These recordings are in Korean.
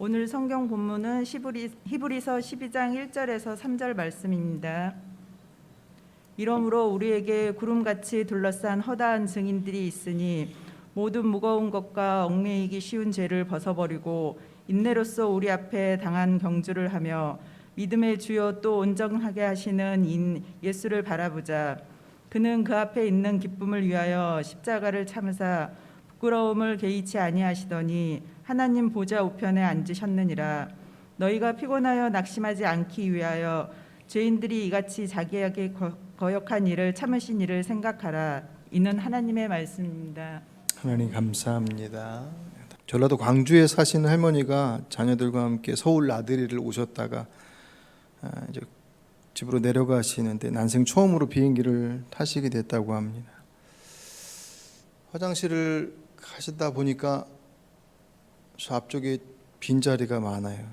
오늘 성경 본문은 히브리서 12장 1절에서 3절 말씀입니다. 이러므로 우리에게 구름같이 둘러싼 허다한 증인들이 있으니 모든 무거운 것과 얽매이기 쉬운 죄를 벗어버리고 인내로써 우리 앞에 당한 경주를 하며 믿음의 주요 또 온전하게 하시는 인 예수를 바라보자. 그는 그 앞에 있는 기쁨을 위하여 십자가를 참으사 부끄러움을 개의치 아니하시더니 하나님 보좌 우편에 앉으셨느니라. 너희가 피곤하여 낙심하지 않기 위하여 죄인들이 이같이 자기에게 거역한 일을 참으신 일을 생각하라. 이는 하나님의 말씀입니다. 하나님 감사합니다. 전라도 광주에 사시는 할머니가 자녀들과 함께 서울 나들이를 오셨다가 이제 집으로 내려가시는데 난생 처음으로 비행기를 타시게 됐다고 합니다. 화장실을 가시다 보니까 저 앞쪽에 빈자리가 많아요.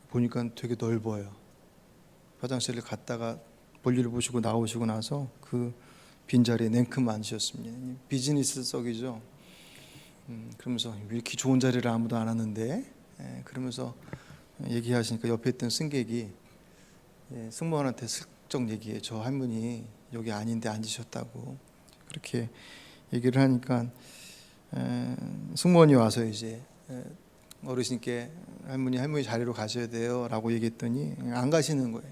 보니까 되게 넓어요. 화장실을 갔다가 볼일을 보시고 나오시고 나서 그 빈자리에 냉큼 앉으셨습니다. 비즈니스석이죠. 그러면서 왜 이렇게 좋은 자리를 아무도 안 하는데, 그러면서 얘기하시니까 옆에 있던 승객이 승무원한테 슬쩍 얘기해. 저 할머니 여기 아닌데 앉으셨다고 그렇게 얘기를 하니까 승무원이 와서 이제 어르신께 할머니 자리로 가셔야 돼요 라고 얘기했더니 안 가시는 거예요.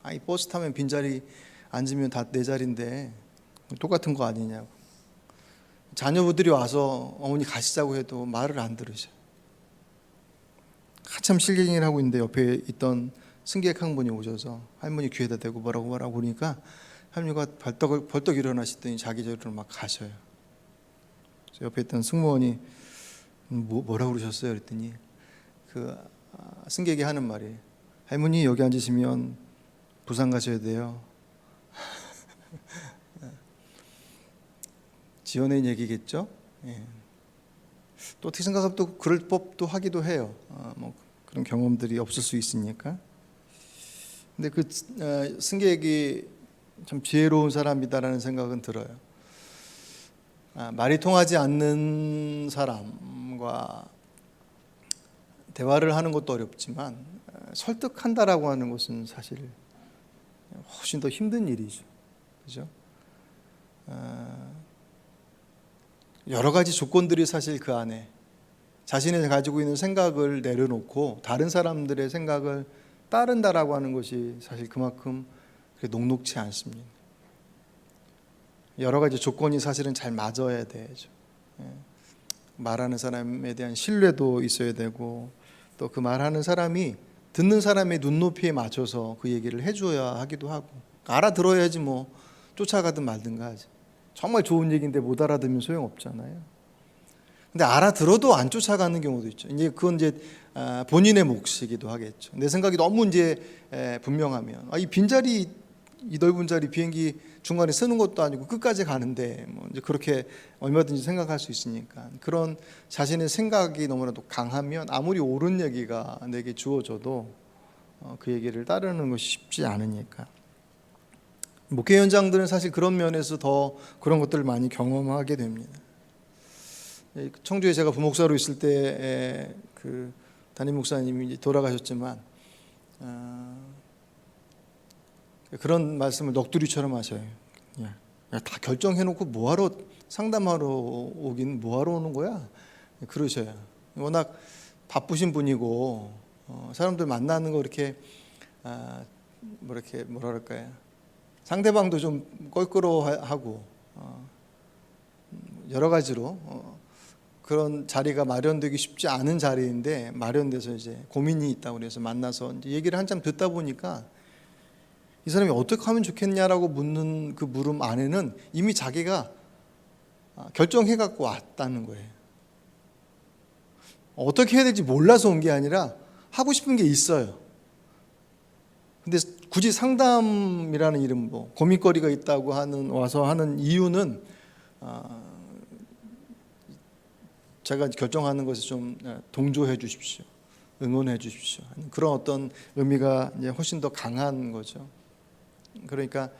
아니 버스 타면 빈자리 앉으면 다 내 자리인데 똑같은 거 아니냐고. 자녀분들이 와서 어머니 가시자고 해도 말을 안 들으셔. 한참 실갱이를 하고 있는데 옆에 있던 승객 한 분이 오셔서 할머니 귀에다 대고 뭐라고 그러니까 할머니가 벌떡 일어나시더니 자기 자리로 막 가셔요. 그래서 옆에 있던 승무원이 뭐라고 그러셨어요? 그랬더니 그 승객이 하는 말이 할머니 여기 앉으시면 부산 가셔야 돼요. 지어낸 얘기겠죠. 또 어떻게 생각하면 또 그럴 법도 하기도 해요. 뭐 그런 경험들이 없을 수 있으니까. 근데 그 승객이 참 지혜로운 사람이다라는 생각은 들어요. 말이 통하지 않는 사람과 대화를 하는 것도 어렵지만 설득한다라고 하는 것은 사실 훨씬 더 힘든 일이죠. 그죠? 여러 가지 조건들이 사실 그 안에 자신이 가지고 있는 생각을 내려놓고 다른 사람들의 생각을 따른다라고 하는 것이 사실 그만큼 녹록지 않습니다. 여러 가지 조건이 사실은 잘 맞아야 되죠. 말하는 사람에 대한 신뢰도 있어야 되고 또 그 말하는 사람이 듣는 사람의 눈높이에 맞춰서 그 얘기를 해줘야 하기도 하고 알아들어야지 뭐 쫓아가든 말든가 하지. 정말 좋은 얘기인데 못 알아들으면 소용없잖아요. 근데 알아들어도 안 쫓아가는 경우도 있죠. 이제 그건 이제 본인의 몫이기도 하겠죠. 내 생각이 너무 이제 분명하면 이 빈자리 이 넓은 자리 비행기 중간에 쓰는 것도 아니고 끝까지 가는데 뭐 이제 그렇게 얼마든지 생각할 수 있으니까 그런 자신의 생각이 너무나도 강하면 아무리 옳은 얘기가 내게 주어져도 그 얘기를 따르는 것이 쉽지 않으니까. 목회 현장들은 사실 그런 면에서 더 그런 것들을 많이 경험하게 됩니다. 청주에 제가 부목사로 있을 때 그 담임 목사님이 돌아가셨지만 그런 말씀을 넋두리처럼 하셔요. 야, 다 결정해놓고 뭐하러 상담하러 오긴 뭐하러 오는 거야? 그러셔요. 워낙 바쁘신 분이고 사람들 만나는 거 이렇게 이렇게 뭐라 그럴까요? 상대방도 좀 껄끄러워하고 여러 가지로 그런 자리가 마련되기 쉽지 않은 자리인데 마련돼서 이제 고민이 있다고 그래서 만나서 이제 얘기를 한참 듣다 보니까 이 사람이 어떻게 하면 좋겠냐라고 묻는 그 물음 안에는 이미 자기가 결정해 갖고 왔다는 거예요. 어떻게 해야 될지 몰라서 온 게 아니라 하고 싶은 게 있어요. 근데 굳이 상담이라는 이름 고민거리가 있다고 와서 하는 이유는 제가 결정하는 것에 좀 동조해 주십시오. 응원해 주십시오. 그런 어떤 의미가 이제 훨씬 더 강한 거죠. 그러니까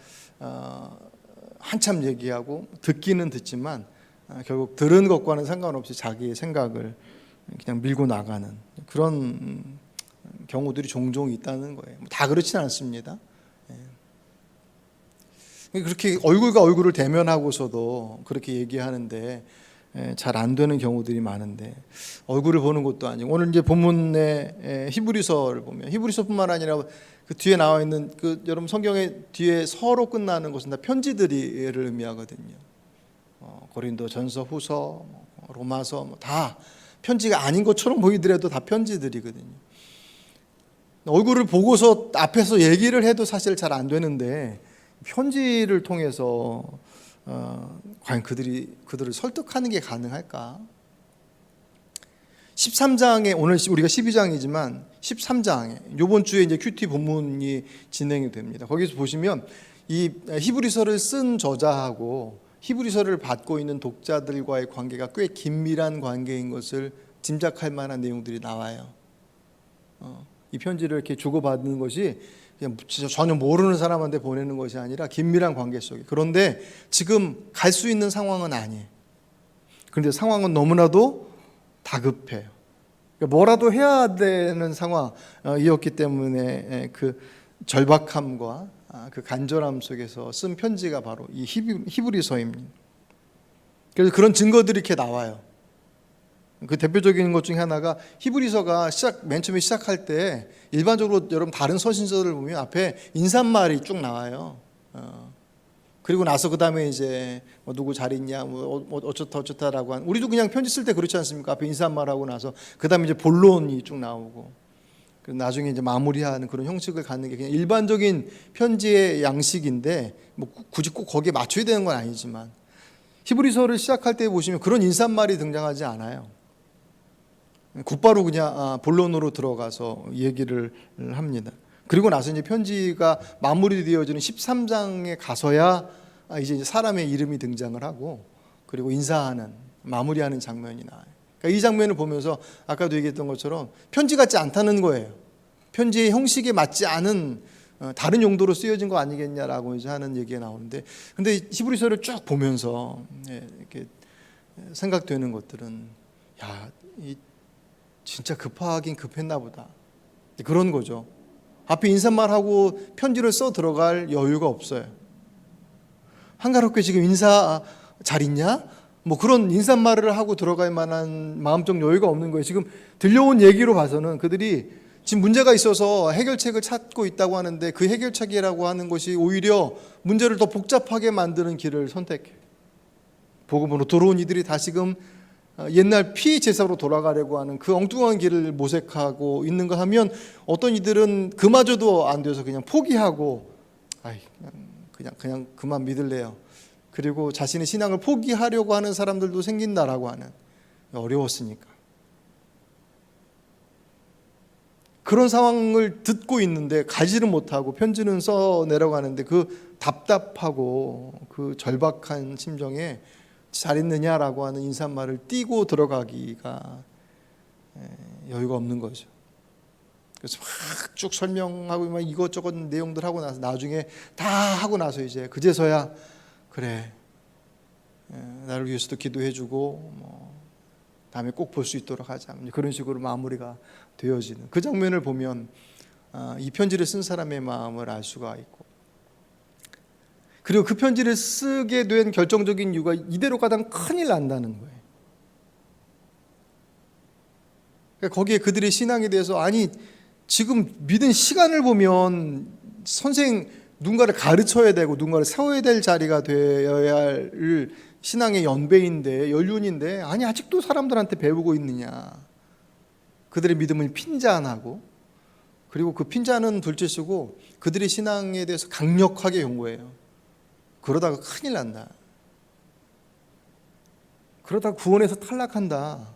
한참 얘기하고 듣기는 듣지만 결국 들은 것과는 상관없이 자기의 생각을 그냥 밀고 나가는 그런 경우들이 종종 있다는 거예요. 다 그렇지는 않습니다. 그렇게 얼굴과 얼굴을 대면하고서도 그렇게 얘기하는데 잘 안 되는 경우들이 많은데, 얼굴을 보는 것도 아니고, 오늘 이제 본문의 히브리서를 보면 히브리서뿐만 아니라 그 뒤에 나와 있는 그 여러분 성경의 뒤에 서로 끝나는 것은 다 편지들을 의미하거든요. 고린도 전서, 후서, 로마서 다 편지가 아닌 것처럼 보이더라도 다 편지들이거든요. 얼굴을 보고서 앞에서 얘기를 해도 사실 잘 안 되는데, 편지를 통해서 과연 그들을 설득하는 게 가능할까? 13장에, 오늘 우리가 12장이지만 13장에 이번 주에 이제 큐티 본문이 진행이 됩니다. 거기서 보시면 이 히브리서를 쓴 저자하고 히브리서를 받고 있는 독자들과의 관계가 꽤 긴밀한 관계인 것을 짐작할 만한 내용들이 나와요. 이 편지를 이렇게 주고받는 것이 그냥 전혀 모르는 사람한테 보내는 것이 아니라 긴밀한 관계 속에. 그런데 지금 갈 수 있는 상황은 아니에요. 그런데 상황은 너무나도 다급해요. 그러니까 뭐라도 해야 되는 상황이었기 때문에 그 절박함과 그 간절함 속에서 쓴 편지가 바로 이 히브리서입니다. 그래서 그런 증거들이 이렇게 나와요. 그 대표적인 것 중에 하나가 히브리서가 맨 처음에 시작할 때 일반적으로 여러분 다른 서신서를 보면 앞에 인사말이 쭉 나와요. 그리고 나서 그 다음에 이제 뭐 누구 잘 있냐, 뭐 어쩌다라고 한, 우리도 그냥 편지 쓸 때 그렇지 않습니까? 앞에 인사말하고 나서 그 다음에 이제 본론이 쭉 나오고, 나중에 이제 마무리하는 그런 형식을 갖는 게 그냥 일반적인 편지의 양식인데, 뭐 굳이 꼭 거기에 맞춰야 되는 건 아니지만, 히브리서를 시작할 때 보시면 그런 인사말이 등장하지 않아요. 곧바로 그냥 본론으로 들어가서 얘기를 합니다. 그리고 나서 이제 편지가 마무리되어지는 13장에 가서야 이제 사람의 이름이 등장을 하고, 그리고 인사하는, 마무리하는 장면이 나와요. 그러니까 이 장면을 보면서 아까도 얘기했던 것처럼 편지 같지 않다는 거예요. 편지의 형식에 맞지 않은 다른 용도로 쓰여진 거 아니겠냐라고 이제 하는 얘기가 나오는데, 근데 히브리서를 쭉 보면서 이렇게 생각되는 것들은, 진짜 급하긴 급했나 보다, 그런 거죠. 앞에 인사말하고 편지를 써 들어갈 여유가 없어요. 한가롭게 지금 인사 잘 있냐? 뭐 그런 인사말을 하고 들어갈 만한 마음적 여유가 없는 거예요. 지금 들려온 얘기로 봐서는 그들이 지금 문제가 있어서 해결책을 찾고 있다고 하는데, 그 해결책이라고 하는 것이 오히려 문제를 더 복잡하게 만드는 길을 선택해요. 복음으로 들어온 이들이 다시금 옛날 피제사로 돌아가려고 하는 그 엉뚱한 길을 모색하고 있는가 하면, 어떤 이들은 그마저도 안 돼서 그냥 포기하고 그냥 그만 믿을래요. 그리고 자신의 신앙을 포기하려고 하는 사람들도 생긴다라고 하는, 어려웠으니까. 그런 상황을 듣고 있는데 가지를 못하고 편지는 써내려고 하는데, 그 답답하고 그 절박한 심정에 잘 있느냐라고 하는 인사말을 띄고 들어가기가 여유가 없는 거죠. 그래서 막 쭉 설명하고 막 이것저것 내용들 하고 나서, 나중에 다 하고 나서 이제 그제서야 그래, 나를 위해서도 기도해주고 뭐 다음에 꼭 볼 수 있도록 하자, 그런 식으로 마무리가 되어지는 그 장면을 보면 이 편지를 쓴 사람의 마음을 알 수가 있고, 그리고 그 편지를 쓰게 된 결정적인 이유가 이대로 가다가 큰일 난다는 거예요. 그러니까 거기에 그들의 신앙에 대해서, 지금 믿은 시간을 보면 누군가를 가르쳐야 되고 누군가를 세워야 될 자리가 되어야 할 신앙의 연배인데, 연륜인데, 아직도 사람들한테 배우고 있느냐. 그들의 믿음을 핀잔하고, 그리고 그 핀잔은 둘째치고 그들의 신앙에 대해서 강력하게 경고해요. 그러다가 큰일 난다. 그러다가 구원에서 탈락한다.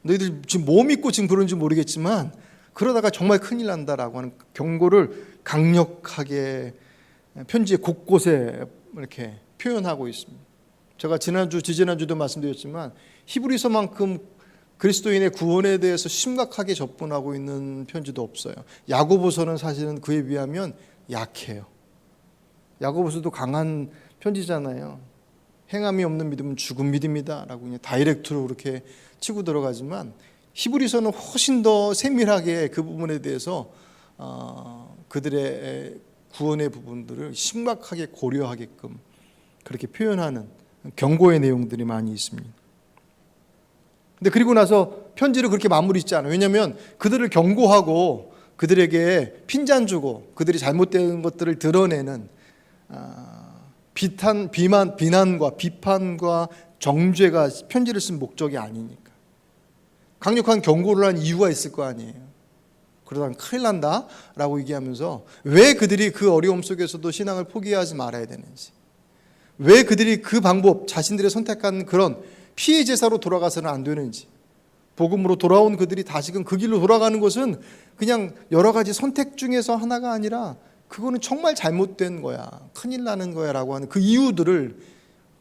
너희들 지금 뭐 믿고 지금 그런지 모르겠지만 그러다가 정말 큰일 난다라고 하는 경고를 강력하게 편지의 곳곳에 이렇게 표현하고 있습니다. 제가 지지난주도 말씀드렸지만 히브리서만큼 그리스도인의 구원에 대해서 심각하게 접근하고 있는 편지도 없어요. 야고보서는 사실은 그에 비하면 약해요. 야고보서도 강한 편지잖아요. 행함이 없는 믿음은 죽은 믿음이다 라고 그냥 다이렉트로 그렇게 치고 들어가지만 히브리서는 훨씬 더 세밀하게 그 부분에 대해서 그들의 구원의 부분들을 심각하게 고려하게끔 그렇게 표현하는 경고의 내용들이 많이 있습니다. 근데 그리고 나서 편지를 그렇게 마무리 짓지 않아요. 왜냐하면 그들을 경고하고 그들에게 핀잔 주고 그들이 잘못된 것들을 드러내는 비난과 비판과 정죄가 편지를 쓴 목적이 아니니까. 강력한 경고를 한 이유가 있을 거 아니에요. 그러다가 큰일 난다 라고 얘기하면서 왜 그들이 그 어려움 속에서도 신앙을 포기하지 말아야 되는지, 왜 그들이 그 방법, 자신들이 선택한 그런 피해 제사로 돌아가서는 안 되는지, 복음으로 돌아온 그들이 다시금 그 길로 돌아가는 것은 그냥 여러 가지 선택 중에서 하나가 아니라 그거는 정말 잘못된 거야, 큰일 나는 거야 라고 하는 그 이유들을,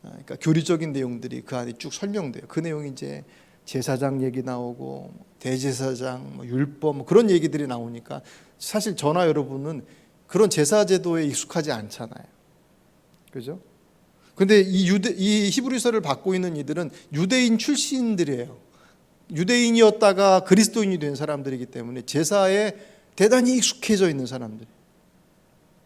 그러니까 교리적인 내용들이 그 안에 쭉 설명돼요. 그 내용이 이제 제사장 얘기 나오고 대제사장, 율법 뭐 그런 얘기들이 나오니까 사실 저나 여러분은 그런 제사 제도에 익숙하지 않잖아요. 그죠? 근데 이 히브리서를 받고 있는 이들은 유대인 출신들이에요. 유대인이었다가 그리스도인이 된 사람들이기 때문에 제사에 대단히 익숙해져 있는 사람들.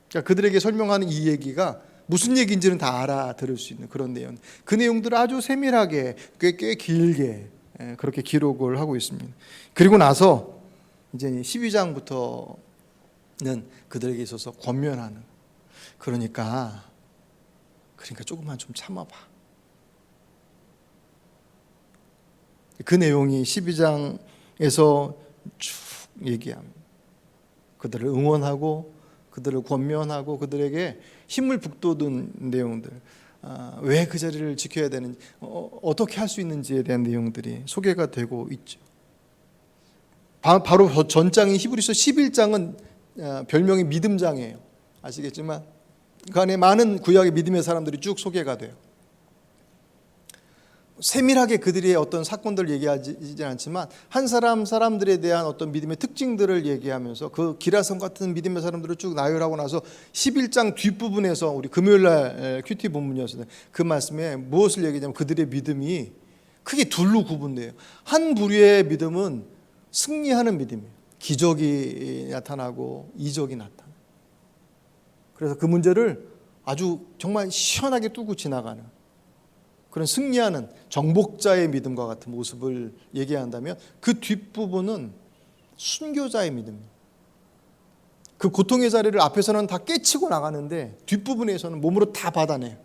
그러니까 그들에게 설명하는 이 얘기가 무슨 얘기인지는 다 알아들을 수 있는 그런 내용. 그 내용들을 아주 세밀하게 꽤 길게 그렇게 기록을 하고 있습니다. 그리고 나서 이제 12장부터는 그들에게 있어서 권면하는. 그러니까 조금만 좀 참아봐. 그 내용이 12장에서 쭉 얘기합니다. 그들을 응원하고 그들을 권면하고 그들에게 힘을 북돋은 내용들, 왜 그 자리를 지켜야 되는지, 어떻게 할 수 있는지에 대한 내용들이 소개가 되고 있죠. 바로 전장인 히브리서 11장은 별명이 믿음장이에요. 아시겠지만 그 안에 많은 구약의 믿음의 사람들이 쭉 소개가 돼요. 세밀하게 그들의 어떤 사건들을 얘기하지 않지만 한 사람들에 대한 어떤 믿음의 특징들을 얘기하면서 그 기라성 같은 믿음의 사람들을 쭉 나열하고 나서 11장 뒷부분에서 우리 금요일날 큐티 본문이었어요. 그 말씀에 무엇을 얘기하냐면 그들의 믿음이 크게 둘로 구분돼요. 한 부류의 믿음은 승리하는 믿음이에요. 기적이 나타나고 이적이 나타나요. 그래서 그 문제를 아주 정말 시원하게 뚫고 지나가는 그런 승리하는 정복자의 믿음과 같은 모습을 얘기한다면 그 뒷부분은 순교자의 믿음입니다. 그 고통의 자리를 앞에서는 다 깨치고 나가는데 뒷부분에서는 몸으로 다 받아내요.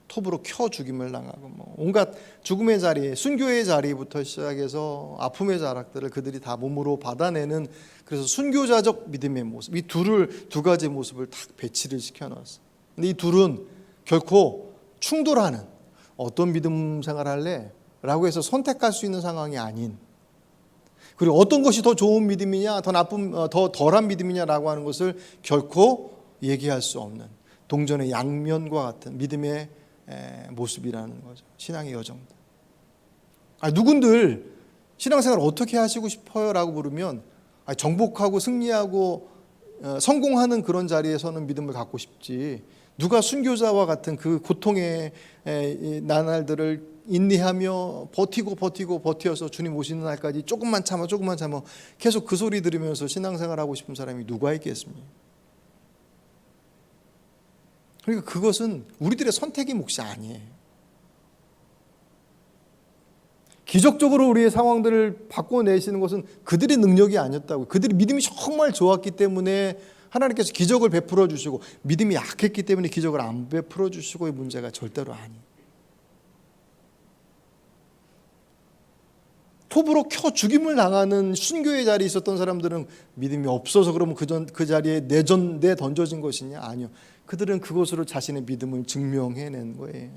톱으로 켜 죽임을 당하고 온갖 죽음의 자리, 순교의 자리부터 시작해서 아픔의 자락들을 그들이 다 몸으로 받아내는, 그래서 순교자적 믿음의 모습, 이 두 가지 모습을 딱 배치를 시켜놨어요. 근데 이 둘은 결코 충돌하는, 어떤 믿음 생활할래? 라고 해서 선택할 수 있는 상황이 아닌, 그리고 어떤 것이 더 좋은 믿음이냐, 더 덜한 믿음이냐라고 하는 것을 결코 얘기할 수 없는 동전의 양면과 같은 믿음의 모습이라는 거죠. 신앙의 여정들. 누군들 신앙생활 어떻게 하시고 싶어요? 라고 물으면 정복하고 승리하고 성공하는 그런 자리에서는 믿음을 갖고 싶지, 누가 순교자와 같은 그 고통의 나날들을 인내하며 버텨서 주님 오시는 날까지 조금만 참아 계속 그 소리 들으면서 신앙생활하고 싶은 사람이 누가 있겠습니까? 그러니까 그것은 우리들의 선택의 몫이 아니에요. 기적적으로 우리의 상황들을 바꿔내시는 것은 그들의 능력이 아니었다고, 그들의 믿음이 정말 좋았기 때문에 하나님께서 기적을 베풀어 주시고, 믿음이 약했기 때문에 기적을 안 베풀어 주시고의 문제가 절대로 아니에요. 톱으로 켜 죽임을 당하는 순교의 자리에 있었던 사람들은 믿음이 없어서 그러면 그 자리에 내던져진 것이냐? 아니요. 그들은 그것으로 자신의 믿음을 증명해낸 거예요.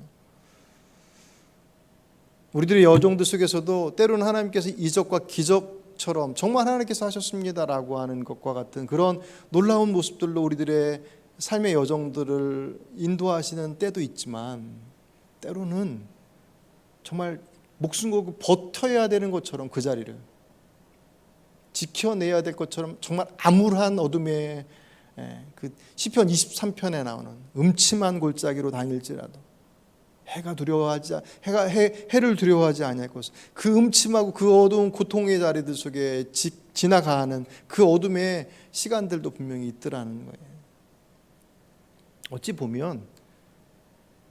우리들의 여정들 속에서도 때로는 하나님께서 이적과 기적처럼 정말 하나님께서 하셨습니다라고 하는 것과 같은 그런 놀라운 모습들로 우리들의 삶의 여정들을 인도하시는 때도 있지만, 때로는 정말 목숨 걸고 버텨야 되는 것처럼 그 자리를 지켜내야 될 것처럼 정말 암울한 어둠에, 그 시편 23편에 나오는 음침한 골짜기로 다닐지라도 해를 두려워하지 아니할 것을. 그 음침하고 그 어두운 고통의 자리들 속에 지나가는 그 어둠의 시간들도 분명히 있더라는 거예요. 어찌 보면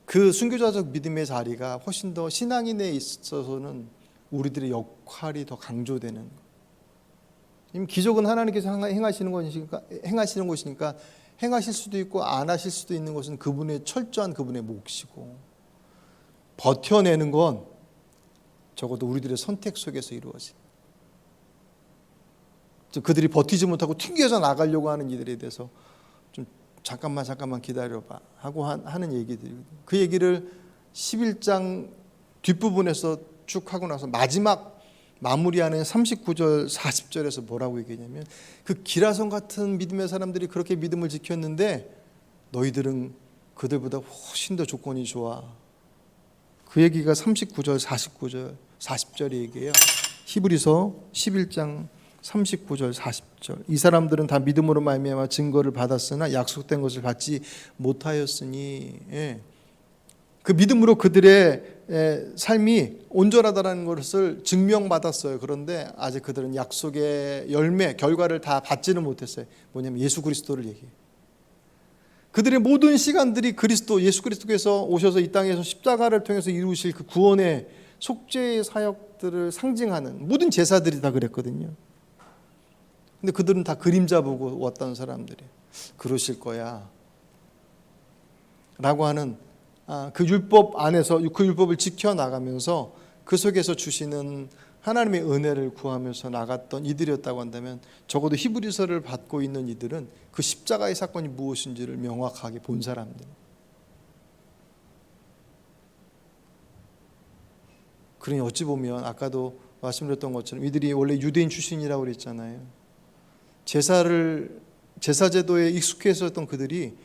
그 순교자적 믿음의 자리가 훨씬 더 신앙인에 있어서는 우리들의 역할이 더 강조되는 거예요. 기적은 하나님께서 행하시는 것이니까 행하실 수도 있고 안 하실 수도 있는 것은 그분의 철저한 그분의 몫이고, 버텨내는 건 적어도 우리들의 선택 속에서 이루어진, 그들이 버티지 못하고 튕겨져 나가려고 하는 이들에 대해서 좀 잠깐만 기다려봐 하고 하는 얘기들이거든요. 그 얘기를 11장 뒷부분에서 쭉 하고 나서 마지막 마무리하는 39절 40절에서 뭐라고 얘기하냐면, 그 기라성 같은 믿음의 사람들이 그렇게 믿음을 지켰는데 너희들은 그들보다 훨씬 더 조건이 좋아. 그 얘기가 39절 49절 40절의 얘기예요. 히브리서 11장 39절 40절. 이 사람들은 다 믿음으로 말미암아 증거를 받았으나 약속된 것을 받지 못하였으니, 그 믿음으로 그들의 삶이 온전하다는 것을 증명받았어요. 그런데 아직 그들은 약속의 열매, 결과를 다 받지는 못했어요. 뭐냐면 예수 그리스도를 얘기해요. 그들의 모든 시간들이 예수 그리스도께서 오셔서 이 땅에서 십자가를 통해서 이루실 그 구원의 속죄의 사역들을 상징하는 모든 제사들이 다 그랬거든요. 근데 그들은 다 그림자 보고 왔던 사람들이에요. 그러실 거야 라고 하는 그 율법 안에서 그 율법을 지켜나가면서 그 속에서 주시는 하나님의 은혜를 구하면서 나갔던 이들이었다고 한다면, 적어도 히브리서를 받고 있는 이들은 그 십자가의 사건이 무엇인지를 명확하게 본 사람들. 그러니 어찌 보면 아까도 말씀드렸던 것처럼 이들이 원래 유대인 출신이라고 그랬잖아요. 제사 제도에 익숙해졌던 그들이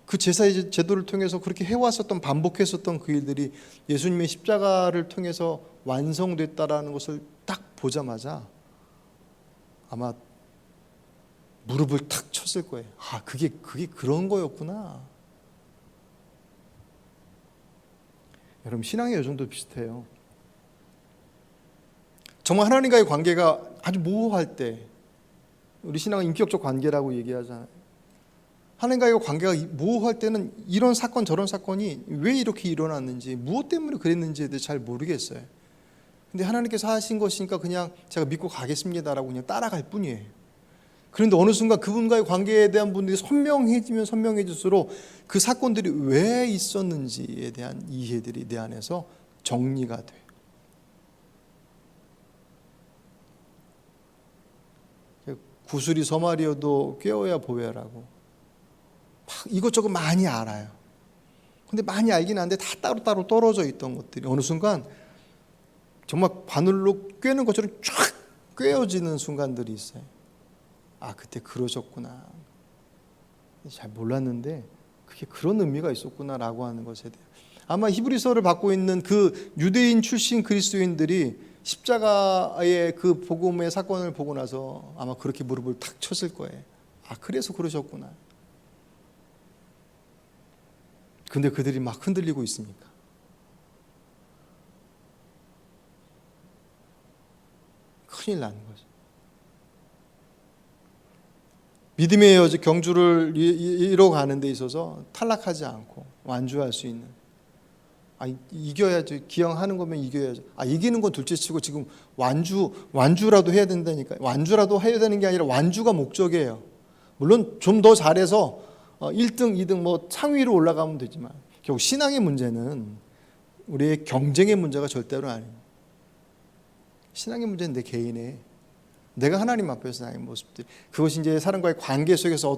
그 제사 제도를 통해서 그렇게 해왔었던, 반복했었던 그 일들이 예수님의 십자가를 통해서 완성됐다라는 것을 딱 보자마자 아마 무릎을 탁 쳤을 거예요. 그게 그런 거였구나. 여러분, 신앙의 여정도 비슷해요. 정말 하나님과의 관계가 아주 모호할 때, 우리 신앙은 인격적 관계라고 얘기하잖아요. 하나님과의 관계가 모호할 때는 이런 사건 저런 사건이 왜 이렇게 일어났는지, 무엇 때문에 그랬는지에 대해 잘 모르겠어요. 근데 하나님께서 하신 것이니까 그냥 제가 믿고 가겠습니다라고 그냥 따라갈 뿐이에요. 그런데 어느 순간 그분과의 관계에 대한 분들이 선명해지면 선명해질수록 그 사건들이 왜 있었는지에 대한 이해들이 내 안에서 정리가 돼요. 구슬이 서말이어도 꿰어야 보배라고, 이것저것 많이 알아요. 근데 많이 알긴 하는데 다 따로따로 떨어져 있던 것들이 어느 순간 정말 바늘로 꿰는 것처럼 쫙 꿰어지는 순간들이 있어요. 그때 그러셨구나. 잘 몰랐는데 그게 그런 의미가 있었구나라고 하는 것에 대해, 아마 히브리서를 받고 있는 그 유대인 출신 그리스도인들이 십자가의 그 복음의 사건을 보고 나서 아마 그렇게 무릎을 탁 쳤을 거예요. 그래서 그러셨구나. 근데 그들이 막 흔들리고 있으니까 큰일 나는 거죠. 믿음의 경주를 이뤄가는 데 있어서 탈락하지 않고 완주할 수 있는, 이겨야죠. 기왕하는 거면 이겨야죠. 이기는 건 둘째치고 지금 완주라도 해야 된다니까. 완주라도 해야 되는 게 아니라 완주가 목적이에요. 물론 좀 더 잘해서 1등, 2등 뭐 상위로 올라가면 되지만, 결국 신앙의 문제는 우리의 경쟁의 문제가 절대로 아니에요. 신앙의 문제는 내 개인의, 내가 하나님 앞에서 나의 모습들, 그것이 이제 사람과의 관계 속에서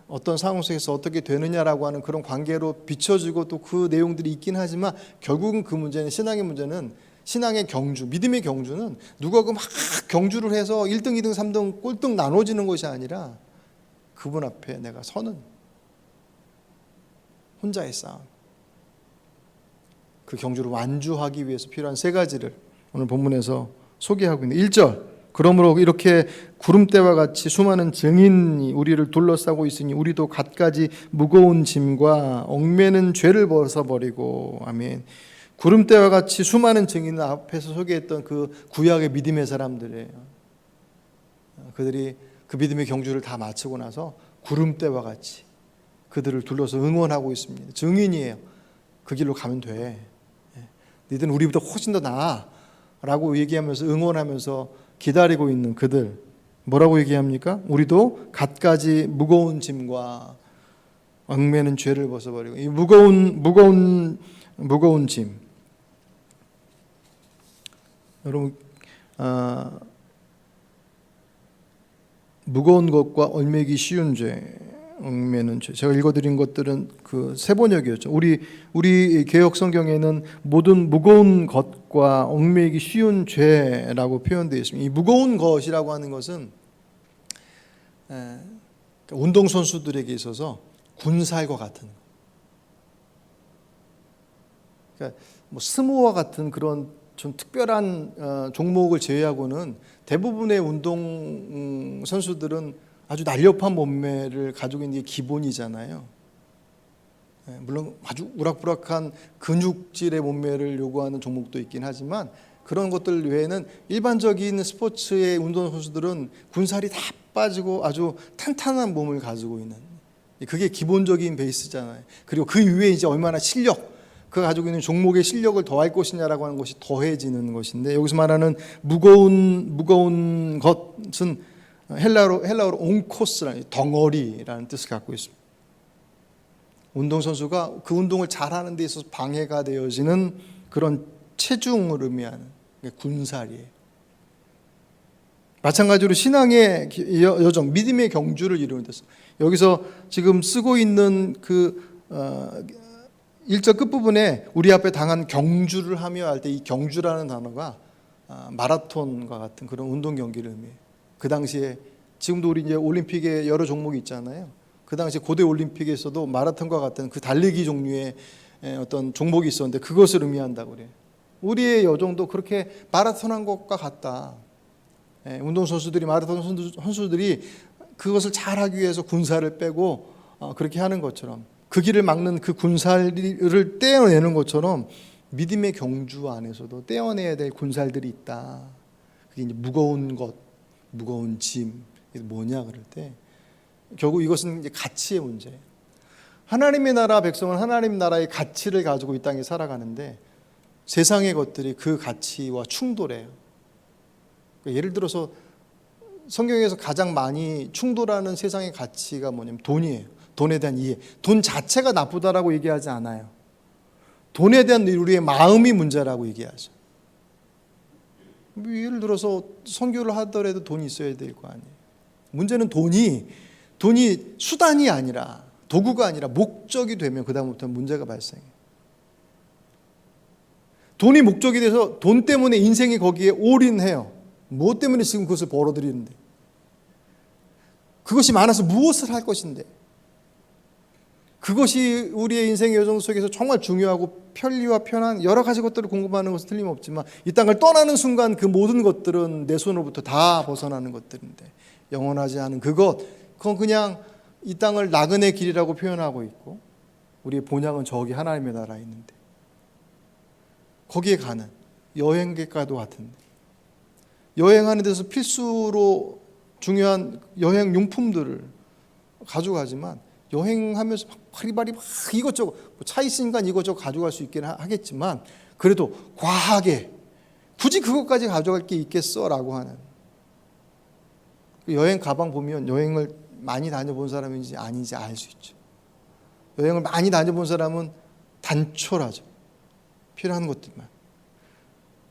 어떤 상황 속에서 어떻게 되느냐라고 하는 그런 관계로 비춰지고 또 그 내용들이 있긴 하지만, 결국은 그 문제는, 신앙의 문제는, 신앙의 경주, 믿음의 경주는 누가 막 경주를 해서 1등, 2등, 3등, 꼴등 나눠지는 것이 아니라 그분 앞에 내가 서는 혼자의 싸움. 그 경주를 완주하기 위해서 필요한 세 가지를 오늘 본문에서 소개하고 있는 1절, 그러므로 이렇게 구름대와 같이 수많은 증인이 우리를 둘러싸고 있으니 우리도 갖가지 무거운 짐과 얽매는 죄를 벗어버리고. 아멘. 구름대와 같이 수많은 증인을 앞에서 소개했던 그 구약의 믿음의 사람들이에요. 그들이 그 믿음의 경주를 다 마치고 나서 구름대와 같이 그들을 둘러서 응원하고 있습니다. 증인이에요. 그 길로 가면 돼. 너희들은 우리보다 훨씬 더 나아 라고 얘기하면서 응원하면서 기다리고 있는 그들, 뭐라고 얘기합니까? 우리도 갖가지 무거운 짐과 얽매는 죄를 벗어버리고. 이 무거운 짐, 여러분, 무거운 것과 얽매기 쉬운 죄, 얽매는 죄. 제가 읽어드린 것들은 그 세번역이었죠. 우리 개역 성경에는 모든 무거운 것과 얽매기 쉬운 죄라고 표현되어 있습니다. 이 무거운 것이라고 하는 것은 운동 선수들에게 있어서 군살과 같은, 그러니까 뭐 스모와 같은 그런 좀 특별한 종목을 제외하고는 대부분의 운동 선수들은 아주 날렵한 몸매를 가지고 있는 게 기본이잖아요. 물론 아주 우락부락한 근육질의 몸매를 요구하는 종목도 있긴 하지만 그런 것들 외에는 일반적인 스포츠의 운동 선수들은 군살이 다 빠지고 아주 탄탄한 몸을 가지고 있는, 그게 기본적인 베이스잖아요. 그리고 그 위에 이제 얼마나 실력, 그 가지고 있는 종목의 실력을 더할 것이냐라고 하는 것이 더해지는 것인데, 여기서 말하는 무거운 것은 헬라어로 온코스라는 덩어리라는 뜻을 갖고 있습니다. 운동선수가 그 운동을 잘하는 데 있어서 방해가 되어지는 그런 체중을 의미하는 군살이에요. 마찬가지로 신앙의 여정, 믿음의 경주를 이루는 데서 여기서 지금 쓰고 있는 그 1절 끝부분에 우리 앞에 당한 경주를 하며 할 때 이 경주라는 단어가 마라톤과 같은 그런 운동 경기를 의미해요. 그 당시에, 지금도 우리 이제 올림픽에 여러 종목이 있잖아요. 그 당시 고대 올림픽에서도 마라톤과 같은 그 달리기 종류의 어떤 종목이 있었는데 그것을 의미한다고 그래요. 우리의 여정도 그렇게 마라톤한 것과 같다. 운동선수들이, 마라톤 선수들이 그것을 잘하기 위해서 군살을 빼고 그렇게 하는 것처럼, 그 길을 막는 그 군살을 떼어내는 것처럼 믿음의 경주 안에서도 떼어내야 될 군살들이 있다. 그게 이제 무거운 것, 무거운 짐, 이게 뭐냐 그럴 때 결국 이것은 이제 가치의 문제예요. 하나님의 나라 백성은 하나님 나라의 가치를 가지고 이 땅에 살아가는데 세상의 것들이 그 가치와 충돌해요. 그러니까 예를 들어서 성경에서 가장 많이 충돌하는 세상의 가치가 뭐냐면 돈이에요. 돈에 대한 이해. 돈 자체가 나쁘다라고 얘기하지 않아요. 돈에 대한 우리의 마음이 문제라고 얘기하죠. 예를 들어서 선교를 하더라도 돈이 있어야 될 거 아니에요. 문제는 돈이 수단이 아니라, 도구가 아니라 목적이 되면 그다음부터 문제가 발생해요. 돈이 목적이 돼서 돈 때문에 인생이 거기에 올인해요. 무엇 때문에 지금 그것을 벌어들이는데, 그것이 많아서 무엇을 할 것인데, 그것이 우리의 인생의 여정 속에서 정말 중요하고 편리와 편한 여러 가지 것들을 궁금해하는 것은 틀림없지만 이 땅을 떠나는 순간 그 모든 것들은 내 손으로부터 다 벗어나는 것들인데, 영원하지 않은 그건 그냥 이 땅을 나그네 길이라고 표현하고 있고 우리의 본향은 저기 하나님의 나라에 있는데, 거기에 가는 여행객과도 같은데, 여행하는 데서 필수로 중요한 여행 용품들을 가져가지만 여행하면서 바리바리 막 이것저것, 차 있으니까 이것저것 가져갈 수 있긴 하겠지만 그래도 과하게 굳이 그것까지 가져갈 게 있겠어 라고 하는, 여행 가방 보면 여행을 많이 다녀본 사람인지 아닌지 알 수 있죠. 여행을 많이 다녀본 사람은 단촐하죠. 필요한 것들만.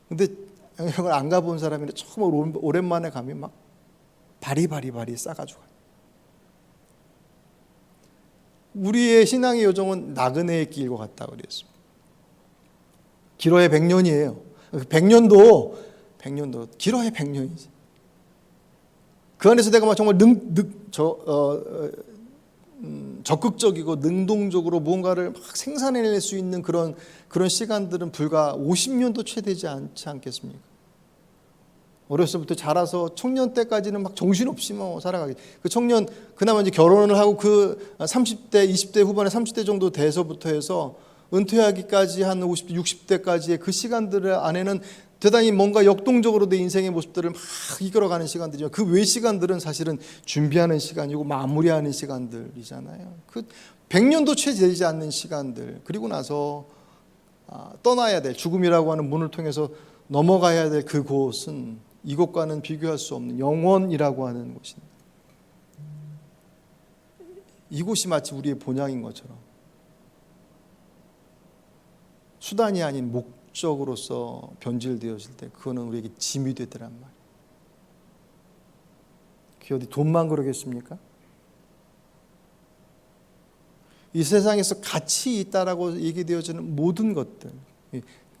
근데 여행을 안 가본 사람이 처음 오랜만에 가면 막 바리바리 싸가지고 가요. 우리의 신앙의 여정은 나그네의 길과 같다고 그랬습니다. 길어야 100년이에요. 100년도 길어야 100년이지. 그 안에서 내가 막 정말 적극적이고 능동적으로 무언가를 막 생산해낼 수 있는 그런 시간들은 불과 50년도 채 되지 않지 않겠습니까? 어렸을 때 자라서 청년 때까지는 막 정신없이 뭐 살아가게. 그 청년 그나마 이제 결혼을 하고 그 30대, 20대 후반에 30대 정도 돼서부터 해서 은퇴하기까지 한 50대, 60대까지의 그 시간들 안에는 대단히 뭔가 역동적으로 내 인생의 모습들을 막 이끌어가는 시간들이죠. 그 외 시간들은 사실은 준비하는 시간이고 마무리하는 시간들이잖아요. 그 100년도 채 되지 않는 시간들. 그리고 나서 떠나야 될 죽음이라고 하는 문을 통해서 넘어가야 될 그곳은 이곳과는 비교할 수 없는 영원이라고 하는 곳입니다. 이곳이 마치 우리의 본향인 것처럼 수단이 아닌 목적으로서 변질되어질 때 그거는 우리에게 짐이 되더란 말이에요. 그게 어디 돈만 그러겠습니까? 이 세상에서 가치 있다라고 얘기되어지는 모든 것들,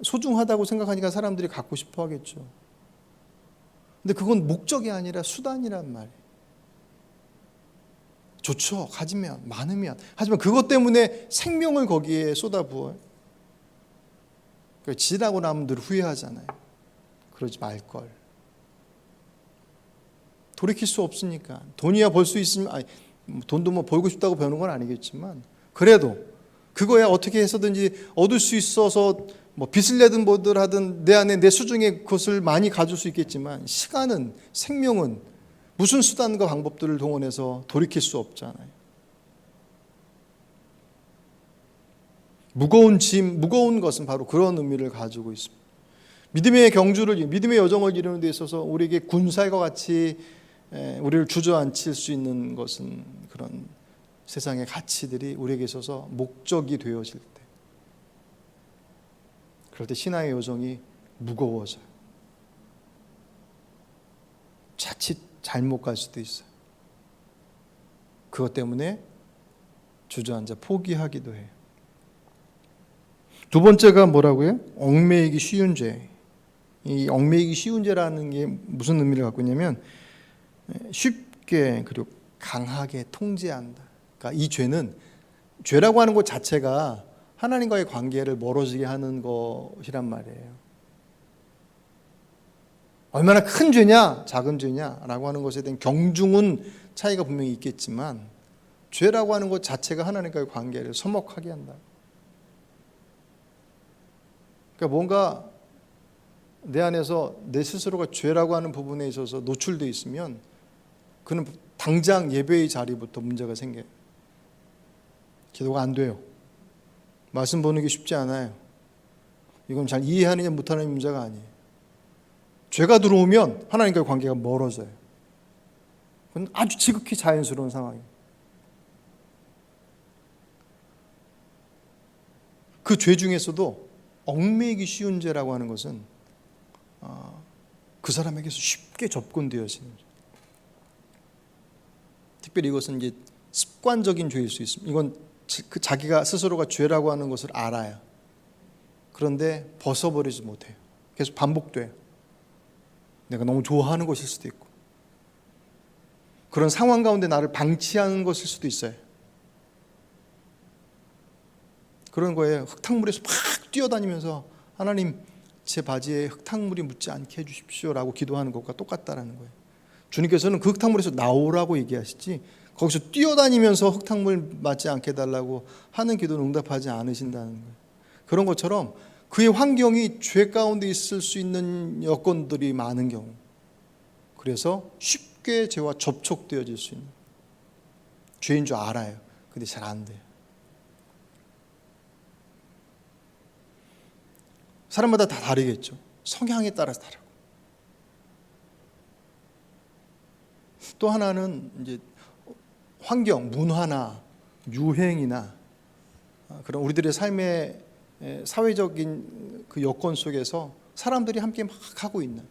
소중하다고 생각하니까 사람들이 갖고 싶어 하겠죠. 근데 그건 목적이 아니라 수단이란 말이에요. 좋죠. 가지면, 많으면. 하지만 그것 때문에 생명을 거기에 쏟아부어요. 지나고 나면 늘 후회하잖아요. 그러지 말걸. 돌이킬 수 없으니까. 돈이야 벌 수 있으면, 돈도 뭐 벌고 싶다고 버는 건 아니겠지만, 그래도 그거야 어떻게 해서든지 얻을 수 있어서 뭐 빚을 내든 뭐들 하든 내 안에 내 수중에 그것을 많이 가질 수 있겠지만, 시간은, 생명은 무슨 수단과 방법들을 동원해서 돌이킬 수 없잖아요. 무거운 짐, 무거운 것은 바로 그런 의미를 가지고 있습니다. 믿음의 경주를, 믿음의 여정을 이루는 데 있어서 우리에게 군사과 같이 우리를 주저앉힐 수 있는 것은 그런 세상의 가치들이 우리에게 있어서 목적이 되어질 때, 그럴 때 신앙의 여정이 무거워져요. 자칫 잘못 갈 수도 있어요. 그것 때문에 주저앉아 포기하기도 해요. 두 번째가 뭐라고요? 얽매이기 쉬운 죄. 이 얽매이기 쉬운 죄라는 게 무슨 의미를 갖고 있냐면 쉽게 그리고 강하게 통제한다. 그러니까 이 죄는, 죄라고 하는 것 자체가 하나님과의 관계를 멀어지게 하는 것이란 말이에요. 얼마나 큰 죄냐 작은 죄냐라고 하는 것에 대한 경중은 차이가 분명히 있겠지만, 죄라고 하는 것 자체가 하나님과의 관계를 서먹하게 한다. 그러니까 뭔가 내 안에서 내 스스로가 죄라고 하는 부분에 있어서 노출되어 있으면 그는 당장 예배의 자리부터 문제가 생겨요. 기도가 안 돼요. 말씀 보는 게 쉽지 않아요. 이건 잘 이해하느냐 못하느냐 문제가 아니에요. 죄가 들어오면 하나님과의 관계가 멀어져요. 그건 아주 지극히 자연스러운 상황이에요. 그 죄 중에서도 얽매이기 쉬운 죄라고 하는 것은 그 사람에게서 쉽게 접근되어지는 죄. 특별히 이것은 이제 습관적인 죄일 수 있습니다. 이건 자기가 스스로가 죄라고 하는 것을 알아요. 그런데 벗어버리지 못해요. 계속 반복돼요. 내가 너무 좋아하는 것일 수도 있고, 그런 상황 가운데 나를 방치하는 것일 수도 있어요. 그런 거예요. 흙탕물에서 막 뛰어다니면서 하나님, 제 바지에 흙탕물이 묻지 않게 해주십시오라고 기도하는 것과 똑같다라는 거예요. 주님께서는 그 흙탕물에서 나오라고 얘기하시지 거기서 뛰어다니면서 흙탕물 맞지 않게 해달라고 하는 기도는 응답하지 않으신다는 거예요. 그런 것처럼 그의 환경이 죄 가운데 있을 수 있는 여건들이 많은 경우, 그래서 쉽게 죄와 접촉되어질 수 있는, 죄인 줄 알아요. 근데 잘 안 돼요. 사람마다 다 다르겠죠. 성향에 따라서 다르고. 또 하나는 이제 환경, 문화나 유행이나 그런 우리들의 삶의 사회적인 그 여건 속에서 사람들이 함께 막 하고 있는,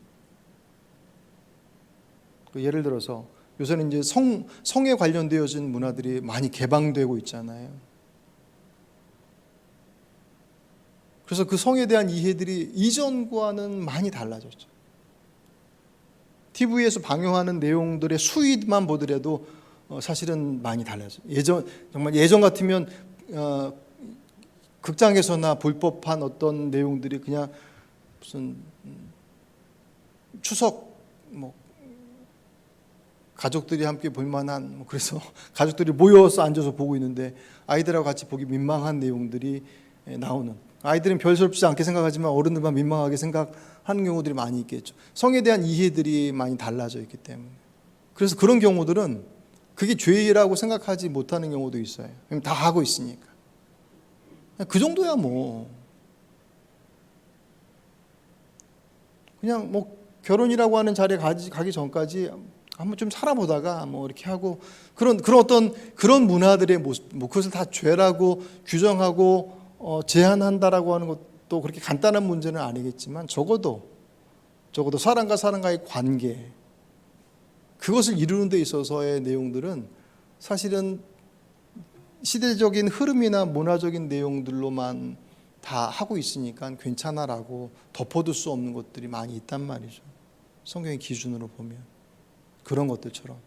예를 들어서 요새는 이제 성에 관련되어진 문화들이 많이 개방되고 있잖아요. 그래서 그 성에 대한 이해들이 이전과는 많이 달라졌죠. TV에서 방영하는 내용들의 수위만 보더라도 사실은 많이 달라져요. 정말 예전 같으면 극장에서나 볼 법한 어떤 내용들이 그냥 무슨 추석 뭐 가족들이 함께 볼 만한 그래서 가족들이 모여서 앉아서 보고 있는데 아이들하고 같이 보기 민망한 내용들이 나오는, 아이들은 별스럽지 않게 생각하지만 어른들만 민망하게 생각하는 경우들이 많이 있겠죠. 성에 대한 이해들이 많이 달라져 있기 때문에. 그래서 그런 경우들은 그게 죄라고 생각하지 못하는 경우도 있어요. 다 하고 있으니까. 그 정도야 뭐. 그냥 뭐 결혼이라고 하는 자리에 가기 전까지 한번 좀 살아보다가 뭐 이렇게 하고 그런 어떤 그런 문화들의 모습, 뭐 그것을 다 죄라고 규정하고 제한한다라고 하는 것도 그렇게 간단한 문제는 아니겠지만 적어도 사람과 사람과의 관계, 그것을 이루는 데 있어서의 내용들은 사실은 시대적인 흐름이나 문화적인 내용들로만 다 하고 있으니까 괜찮아라고 덮어둘 수 없는 것들이 많이 있단 말이죠. 성경의 기준으로 보면 그런 것들처럼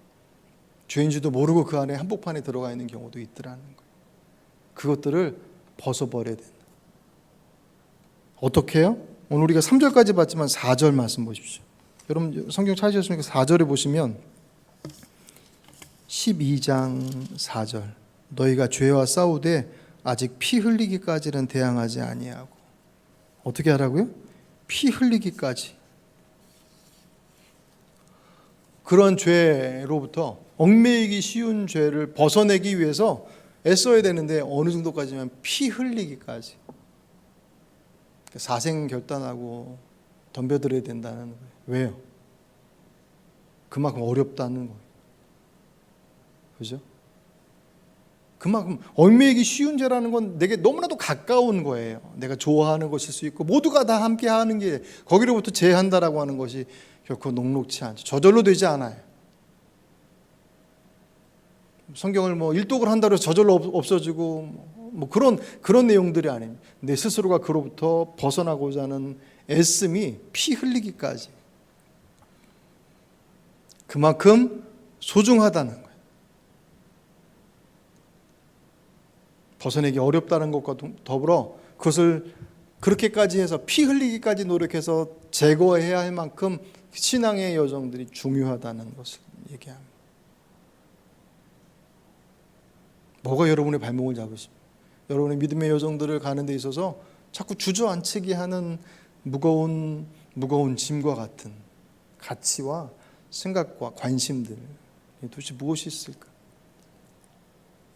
죄인지도 모르고 그 안에 한복판에 들어가 있는 경우도 있더라는 거예요. 그것들을 벗어버려야 된다. 어떻게 해요? 오늘 우리가 3절까지 봤지만 4절 말씀 보십시오. 여러분 성경 찾으셨으니까 4절에 보시면 12장 4절, 너희가 죄와 싸우되 아직 피 흘리기까지는 대항하지 아니하고. 어떻게 하라고요? 피 흘리기까지. 그런 죄로부터, 얽매이기 쉬운 죄를 벗어내기 위해서 애써야 되는데 어느 정도까지면 피 흘리기까지. 사생결단하고 덤벼들어야 된다는 거예요. 왜요? 그만큼 어렵다는 거예요. 그죠? 그만큼 얽매이기 쉬운 죄라는 건 내게 너무나도 가까운 거예요. 내가 좋아하는 것일 수 있고 모두가 다 함께 하는 게, 거기로부터 제한다라고 하는 것이 결코 녹록치 않죠. 저절로 되지 않아요. 성경을 뭐 일독을 한다고 해서 저절로 없어지고 뭐 그런 내용들이 아닙니다. 내 스스로가 그로부터 벗어나고자 하는 애씀이 피 흘리기까지. 그만큼 소중하다는 거예요. 벗어내기 어렵다는 것과 더불어 그것을 그렇게까지 해서 피 흘리기까지 노력해서 제거해야 할 만큼 신앙의 여정들이 중요하다는 것을 얘기합니다. 뭐가 여러분의 발목을 잡으십니까? 여러분의 믿음의 여정들을 가는 데 있어서 자꾸 주저앉히게 하는 무거운 짐과 같은 가치와 생각과 관심들, 도대체 무엇이 있을까?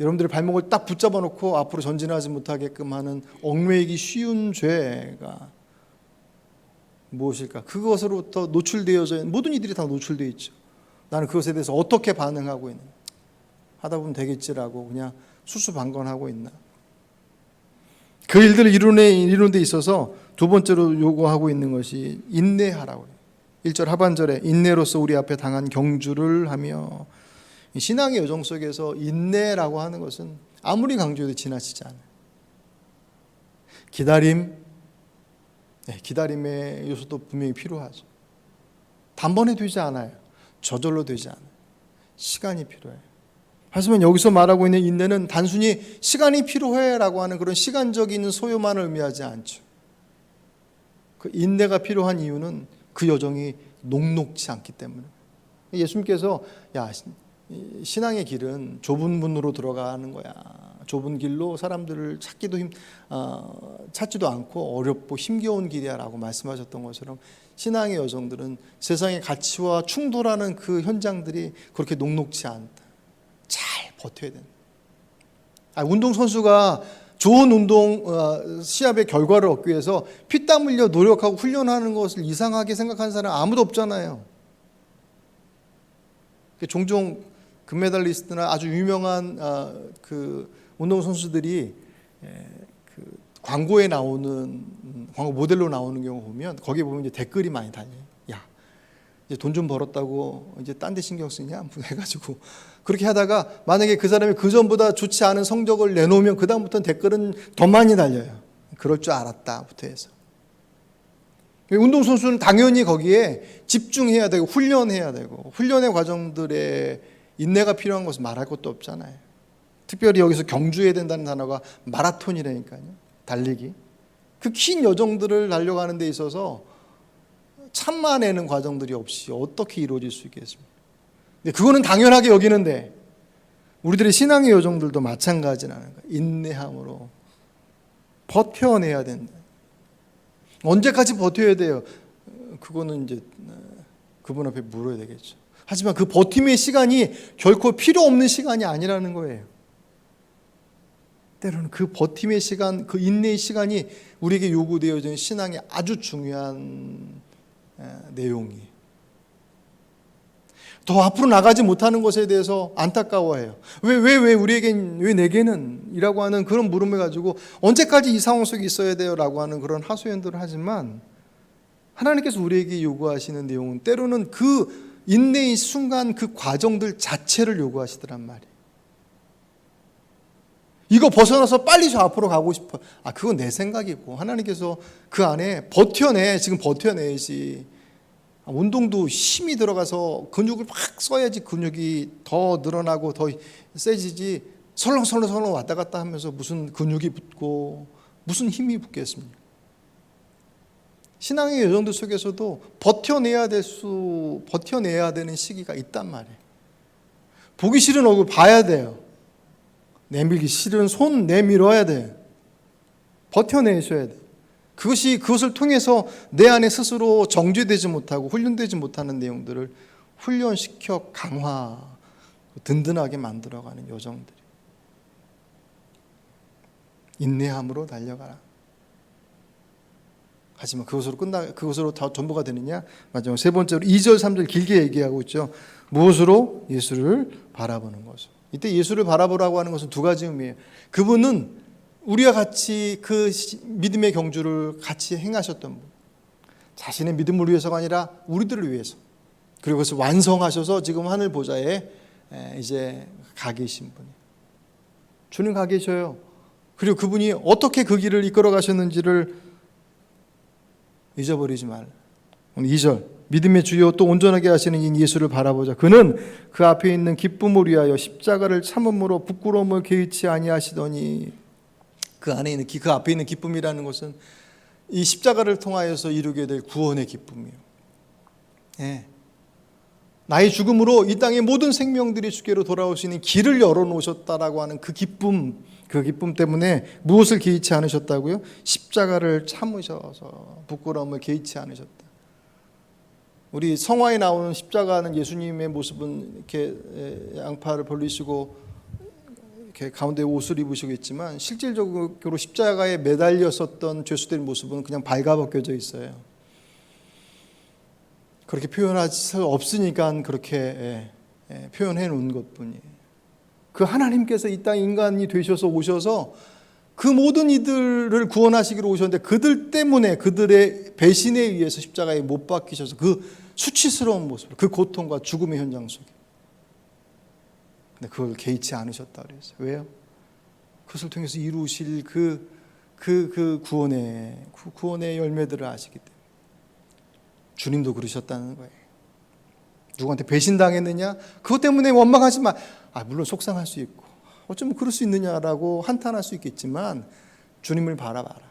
여러분들의 발목을 딱 붙잡아 놓고 앞으로 전진하지 못하게끔 하는 얽매이기 쉬운 죄가 무엇일까? 그것으로부터 노출되어져 있는 모든 이들이 다 노출되어 있죠. 나는 그것에 대해서 어떻게 반응하고 있는가? 하다 보면 되겠지라고 그냥 수수방관하고 있나? 그 일들을 이루는 데 있어서 두 번째로 요구하고 있는 것이 인내하라고 해요. 1절 하반절에 인내로서 우리 앞에 당한 경주를 하며, 신앙의 여정 속에서 인내라고 하는 것은 아무리 강조해도 지나치지 않아요. 기다림의 요소도 분명히 필요하죠. 단번에 되지 않아요. 저절로 되지 않아요. 시간이 필요해요. 하지만 여기서 말하고 있는 인내는 단순히 시간이 필요해라고 하는 그런 시간적인 소요만을 의미하지 않죠. 그 인내가 필요한 이유는 그 여정이 녹록지 않기 때문에. 예수님께서 신앙의 길은 좁은 문으로 들어가는 거야. 좁은 길로 사람들을 찾지도 않고 어렵고 힘겨운 길이야 라고 말씀하셨던 것처럼 신앙의 여정들은 세상의 가치와 충돌하는 그 현장들이 그렇게 녹록지 않다. 잘 버텨야 된다. 운동선수가 좋은 시합의 결과를 얻기 위해서 피땀 흘려 노력하고 훈련하는 것을 이상하게 생각하는 사람 아무도 없잖아요. 종종 금메달리스트나 아주 유명한 그 운동선수들이 그 광고에 나오는 광고 모델로 나오는 경우 보면 거기에 보면 이제 댓글이 많이 달려요. 야, 이제 돈 좀 벌었다고 이제 딴 데 신경 쓰냐? 해가지고 그렇게 하다가 만약에 그 사람이 그 전보다 좋지 않은 성적을 내놓으면 그 다음부터는 댓글은 더 많이 달려요. 그럴 줄 알았다부터 해서. 운동선수는 당연히 거기에 집중해야 되고 훈련해야 되고 훈련의 과정들에 인내가 필요한 것은 말할 것도 없잖아요. 특별히 여기서 경주해야 된다는 단어가 마라톤이라니까요. 달리기. 그 긴 여정들을 달려가는 데 있어서 참아내는 과정들이 없이 어떻게 이루어질 수 있겠습니까? 근데 그거는 당연하게 여기는데 우리들의 신앙의 여정들도 마찬가지라는 거예요. 인내함으로 버텨내야 된다. 언제까지 버텨야 돼요? 그거는 이제 그분 앞에 물어야 되겠죠. 하지만 그 버팀의 시간이 결코 필요 없는 시간이 아니라는 거예요. 때로는 그 버팀의 시간, 그 인내의 시간이 우리에게 요구되어진 신앙의 아주 중요한 내용이에요. 더 앞으로 나가지 못하는 것에 대해서 안타까워해요. 왜 우리에겐, 왜 내게는? 이라고 하는 그런 물음을 가지고 언제까지 이 상황 속에 있어야 돼요? 라고 하는 그런 하소연들을 하지만 하나님께서 우리에게 요구하시는 내용은 때로는 그 인내의 순간 그 과정들 자체를 요구하시더란 말이에요. 이거 벗어나서 빨리 저 앞으로 가고 싶어. 그건 내 생각이고 하나님께서 그 안에 버텨내. 지금 버텨내야지. 운동도 힘이 들어가서 근육을 막 써야지 근육이 더 늘어나고 더 세지지. 설렁설렁 왔다 갔다 하면서 무슨 근육이 붙고 무슨 힘이 붙겠습니까? 신앙의 여정들 속에서도 버텨내야 되는 시기가 있단 말이에요. 보기 싫은 얼굴 봐야 돼요. 내밀기 싫은 손 내밀어야 돼. 버텨내셔야 돼. 그것을 통해서 내 안에 스스로 정죄되지 못하고 훈련되지 못하는 내용들을 훈련시켜 강화, 든든하게 만들어가는 여정들이. 인내함으로 달려가라. 하지만 그것으로 다 전부가 되느냐? 마지막 세 번째로 2절, 3절 길게 얘기하고 있죠. 무엇으로? 예수를 바라보는 것으로. 이때 예수를 바라보라고 하는 것은 두 가지 의미예요. 그분은 우리와 같이 그 믿음의 경주를 같이 행하셨던 분. 자신의 믿음을 위해서가 아니라 우리들을 위해서. 그리고 그것을 완성하셔서 지금 하늘 보좌에 이제 가 계신 분이에요. 주님 가 계셔요. 그리고 그분이 어떻게 그 길을 이끌어 가셨는지를 잊어버리지 말라. 2절 믿음의 주요 또 온전하게 하시는 이 예수를 바라보자. 그는 그 앞에 있는 기쁨을 위하여 십자가를 참음으로 부끄러움을 개의치 아니하시더니. 그 안에 있는 그 앞에 있는 기쁨이라는 것은 이 십자가를 통하여서 이루게 될 구원의 기쁨이에요. 예. 나의 죽음으로 이 땅의 모든 생명들이 주께로 돌아올 수 있는 길을 열어놓으셨다라고 하는 그 기쁨 때문에 무엇을 개의치 않으셨다고요? 십자가를 참으셔서 부끄러움을 개의치 않으셨다. 우리 성화에 나오는 십자가는 예수님의 모습은 이렇게 양팔을 벌리시고 이렇게 가운데 옷을 입으시고 있지만 실질적으로 십자가에 매달렸었던 죄수들의 모습은 그냥 발가벗겨져 있어요. 그렇게 표현할 수 없으니까 그렇게 표현해 놓은 것뿐이에요. 그 하나님께서 이 땅 인간이 되셔서 오셔서 그 모든 이들을 구원하시기로 오셨는데 그들 때문에 그들의 배신에 의해서 십자가에 못 박히셔서 그 수치스러운 모습, 그 고통과 죽음의 현장 속에. 근데 그걸 개의치 않으셨다 그랬어요. 왜요? 그것을 통해서 이루실 그 구원의 열매들을 아시기 때문에. 주님도 그러셨다는 거예요. 누구한테 배신당했느냐? 그것 때문에 원망하지 마. 물론 속상할 수 있고 어쩌면 그럴 수 있느냐라고 한탄할 수 있겠지만 주님을 바라봐라.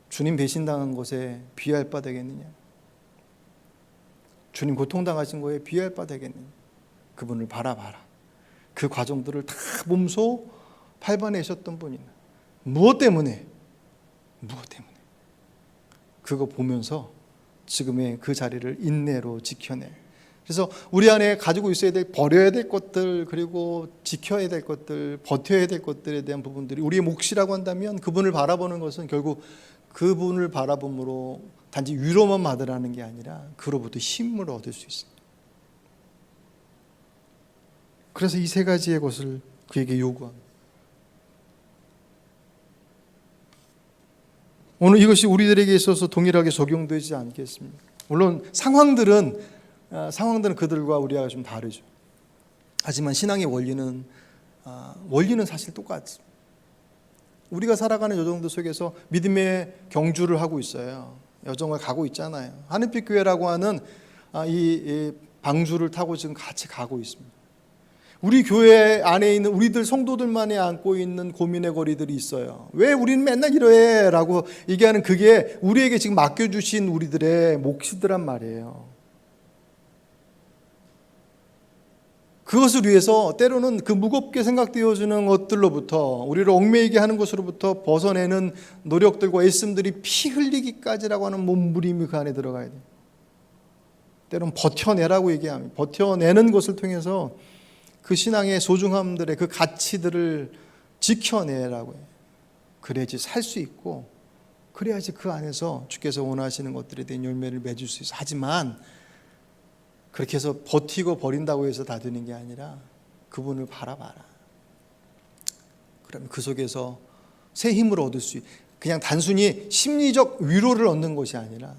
주님 배신당한 것에 비할 바 되겠느냐? 주님 고통당하신 거에 비할 바 되겠느냐? 그분을 바라봐라. 그 과정들을 다 몸소 밟아내셨던 분이나 무엇 때문에 그거 보면서 지금의 그 자리를 인내로 지켜내. 그래서 우리 안에 가지고 있어야 될, 버려야 될 것들, 그리고 지켜야 될 것들, 버텨야 될 것들에 대한 부분들이 우리의 몫이라고 한다면 그분을 바라보는 것은 결국 그분을 바라봄으로 단지 위로만 받으라는 게 아니라 그로부터 힘을 얻을 수 있습니다. 그래서 이 세 가지의 것을 그에게 요구합니다. 오늘 이것이 우리들에게 있어서 동일하게 적용되지 않겠습니까? 물론 상황들은 그들과 우리와 좀 다르죠. 하지만 신앙의 원리는 사실 똑같습니다. 우리가 살아가는 여정들 속에서 믿음의 경주를 하고 있어요. 여정을 가고 있잖아요. 하늘빛 교회라고 하는 이 방주를 타고 지금 같이 가고 있습니다. 우리 교회 안에 있는 우리들 성도들만이 안고 있는 고민의 거리들이 있어요. 왜 우리는 맨날 이래? 라고 얘기하는 그게 우리에게 지금 맡겨주신 우리들의 몫이더란 말이에요. 그것을 위해서 때로는 그 무겁게 생각되어지는 것들로부터 우리를 얽매이게 하는 것으로부터 벗어내는 노력들과 애씀들이 피 흘리기까지라고 하는 몸부림이 그 안에 들어가야 돼요. 때로는 버텨내라고 얘기합니다. 버텨내는 것을 통해서 그 신앙의 소중함들의 그 가치들을 지켜내라고 해요. 그래야지 살 수 있고 그래야지 그 안에서 주께서 원하시는 것들에 대한 열매를 맺을 수 있어. 하지만 그렇게 해서 버티고 버린다고 해서 다 되는 게 아니라 그분을 바라봐라. 그러면 그 속에서 새 힘을 얻을 수 그냥 단순히 심리적 위로를 얻는 것이 아니라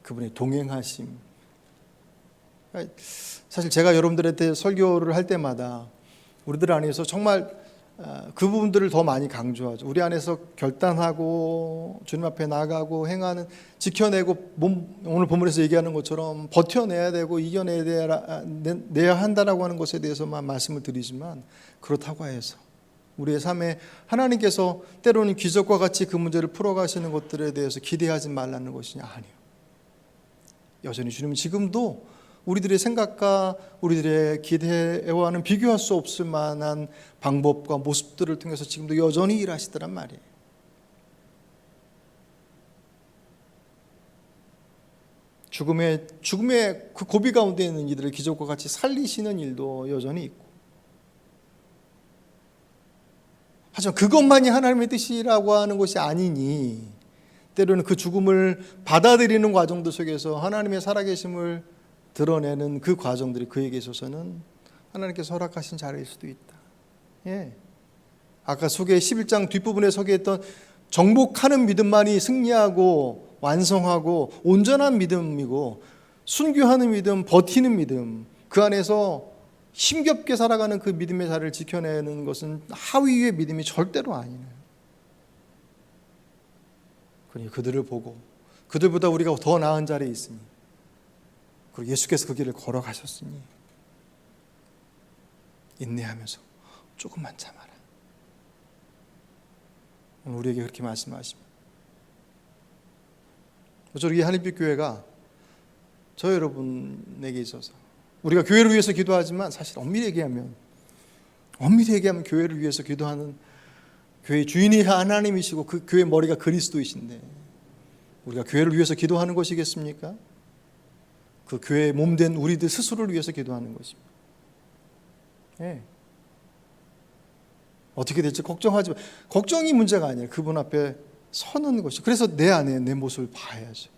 그분의 동행하심. 사실 제가 여러분들한테 설교를 할 때마다 우리들 안에서 정말 그 부분들을 더 많이 강조하죠. 우리 안에서 결단하고 주님 앞에 나가고 행하는, 지켜내고 오늘 본문에서 얘기하는 것처럼 버텨내야 되고 이겨내야 한다라고 하는 것에 대해서만 말씀을 드리지만, 그렇다고 해서 우리의 삶에 하나님께서 때로는 기적과 같이 그 문제를 풀어가시는 것들에 대해서 기대하지 말라는 것이 아니에요. 여전히 주님은 지금도 우리들의 생각과 우리들의 기대와는 비교할 수 없을 만한 방법과 모습들을 통해서 지금도 여전히 일하시더란 말이에요. 죽음의 그 고비 가운데 있는 이들을 기적과 같이 살리시는 일도 여전히 있고, 하지만 그것만이 하나님의 뜻이라고 하는 것이 아니니 때로는 그 죽음을 받아들이는 과정들 속에서 하나님의 살아계심을 드러내는 그 과정들이 그에게 있어서는 하나님께서 허락하신 자리일 수도 있다. 예. 아까 소개 11장 뒷부분에 소개했던 정복하는 믿음만이 승리하고 완성하고 온전한 믿음이고, 순교하는 믿음, 버티는 믿음, 그 안에서 힘겹게 살아가는 그 믿음의 자리를 지켜내는 것은 하위의 믿음이 절대로 아니에요. 그러니 그들을 보고 그들보다 우리가 더 나은 자리에 있으니, 그리고 예수께서 그 길을 걸어가셨으니 인내하면서 조금만 참아라. 오늘 우리에게 그렇게 말씀하십니다. 저희 한림빛 교회가 저 여러분에게 있어서 우리가 교회를 위해서 기도하지만 사실 엄밀히 얘기하면 교회를 위해서 기도하는 교회의 주인이 하나님이시고 그 교회 머리가 그리스도이신데, 우리가 교회를 위해서 기도하는 것이겠습니까? 그 교회의 몸된 우리들 스스로를 위해서 기도하는 것입니다. 예. 어떻게 될지 걱정하지 마. 걱정이 문제가 아니라 그분 앞에 서는 것이. 그래서 내 안에 내 모습을 봐야죠.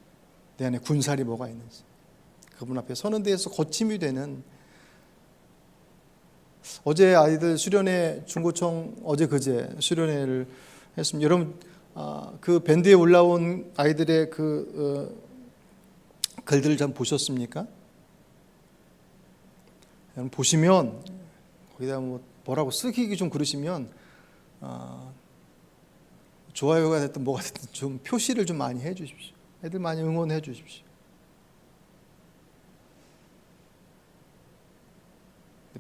내 안에 군살이 뭐가 있는지. 그분 앞에 서는 데에서 거침이 되는. 어제 아이들 수련회, 중고청 그제 수련회를 했습니다. 여러분 그 밴드에 올라온 아이들의 글들을 좀 보셨습니까? 여러분 보시면 거기다 뭐라고 쓰기 좀 그러시면 좋아요가 됐든 뭐가 됐든 좀 표시를 좀 많이 해 주십시오. 애들 많이 응원해 주십시오.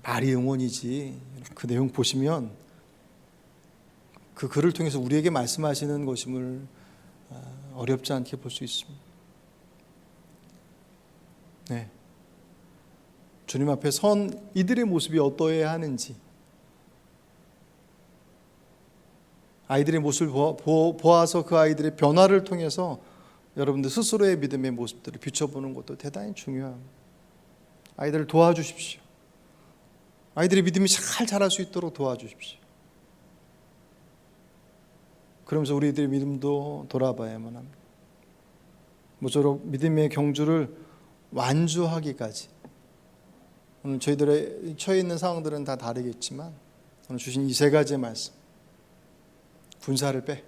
말이 응원이지, 그 내용 보시면 그 글을 통해서 우리에게 말씀하시는 것임을 어렵지 않게 볼 수 있습니다. 네. 주님 앞에 선 이들의 모습이 어떠해야 하는지, 아이들의 모습을 보아서 그 아이들의 변화를 통해서 여러분들 스스로의 믿음의 모습들을 비춰보는 것도 대단히 중요합니다. 아이들을 도와주십시오. 아이들의 믿음이 잘 자랄 수 있도록 도와주십시오. 그러면서 우리들의 믿음도 돌아봐야만 합니다. 모쪼록 믿음의 경주를 완주하기까지, 오늘 저희들의 처해 있는 상황들은 다 다르겠지만 오늘 주신 이 세 가지의 말씀, 군사를 빼,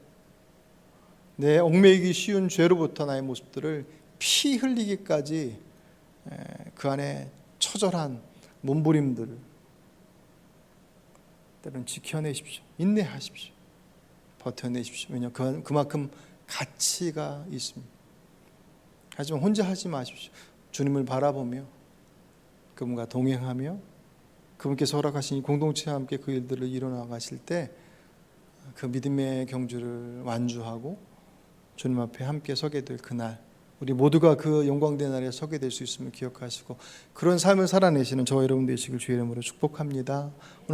내 얽매이기 쉬운 죄로부터 나의 모습들을 피 흘리기까지 그 안에 처절한 몸부림들을 때로는 지켜내십시오. 인내하십시오. 버텨내십시오. 왜냐하면 그만큼 가치가 있습니다. 하지만 혼자 하지 마십시오. 주님을 바라보며 그분과 동행하며 그분께서 허락하신 이 공동체와 함께 그 일들을 이뤄나 가실 때 그 믿음의 경주를 완주하고 주님 앞에 함께 서게 될 그날, 우리 모두가 그 영광된 날에 서게 될 수 있음을 기억하시고 그런 삶을 살아내시는 저와 여러분 되시길 주의 이름으로 축복합니다.